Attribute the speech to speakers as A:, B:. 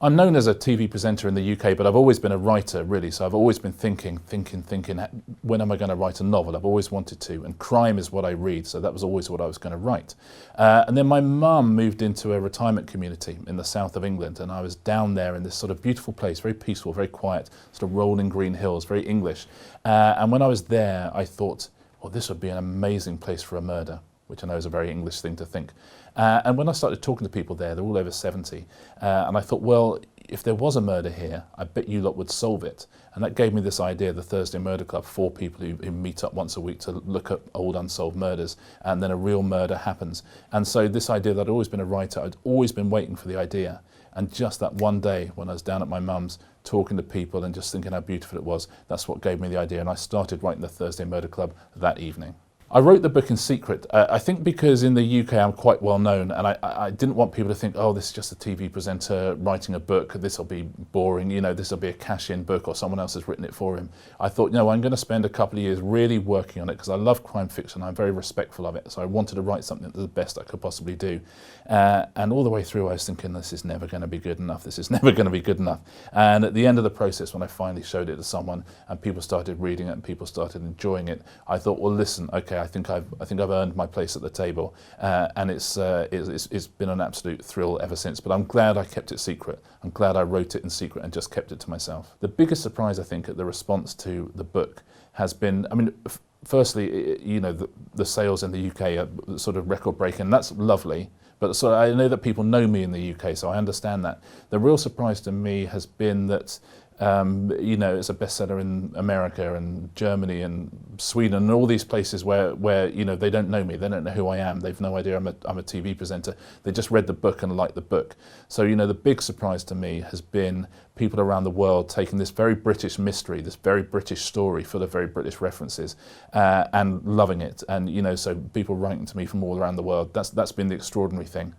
A: I'm known as a TV presenter in the UK, but I've always been a writer, really. So I've always been thinking, when am I going to write a novel? I've always wanted to, and crime is what I read, so that was always what I was going to write. And then my mum moved into a retirement community in the south of England, and I was down there in this sort of beautiful place, very peaceful, very quiet, sort of rolling green hills, very English. And when I was there, I thought, well, this would be an amazing place for a murder, which I know is a very English thing to think. And when I started talking to people there, they're all over 70, and I thought, well, if there was a murder here, I bet you lot would solve it. And that gave me this idea, the Thursday Murder Club, 4 people who meet up once a week to look at old unsolved murders, and then a real murder happens. And so this idea that I'd always been a writer, I'd always been waiting for the idea. And just that one day when I was down at my mum's talking to people and just thinking how beautiful it was, that's what gave me the idea. And I started writing the Thursday Murder Club that evening. I wrote the book in secret, I think because in the UK I'm quite well known, and I didn't want people to think, oh, this is just a TV presenter writing a book, this will be boring, you know, this will be a cash-in book or someone else has written it for him. I thought, no, I'm going to spend a couple of years really working on it because I love crime fiction, I'm very respectful of it, so I wanted to write something that's the best I could possibly do. And all the way through I was thinking, this is never going to be good enough, this is never going to be good enough. And at the end of the process, when I finally showed it to someone and people started reading it and people started enjoying it, I thought, well, listen, okay, I think I've earned my place at the table, and it's been an absolute thrill ever since. But I'm glad I kept it secret. I'm glad I wrote it in secret and just kept it to myself. The biggest surprise, I think, at the response to the book has been, I mean, firstly, you know, the sales in the UK are sort of record-breaking. That's lovely. But so I know that people know me in the UK, so I understand that. The real surprise to me has been that you know, it's a bestseller in America and Germany and Sweden and all these places where you know, they don't know me, they don't know who I am, they've no idea I'm a TV presenter, they just read the book and liked the book. So, you know, the big surprise to me has been people around the world taking this very British mystery, this very British story full of very British references, and loving it. And, you know, so people writing to me from all around the world, that's been the extraordinary thing.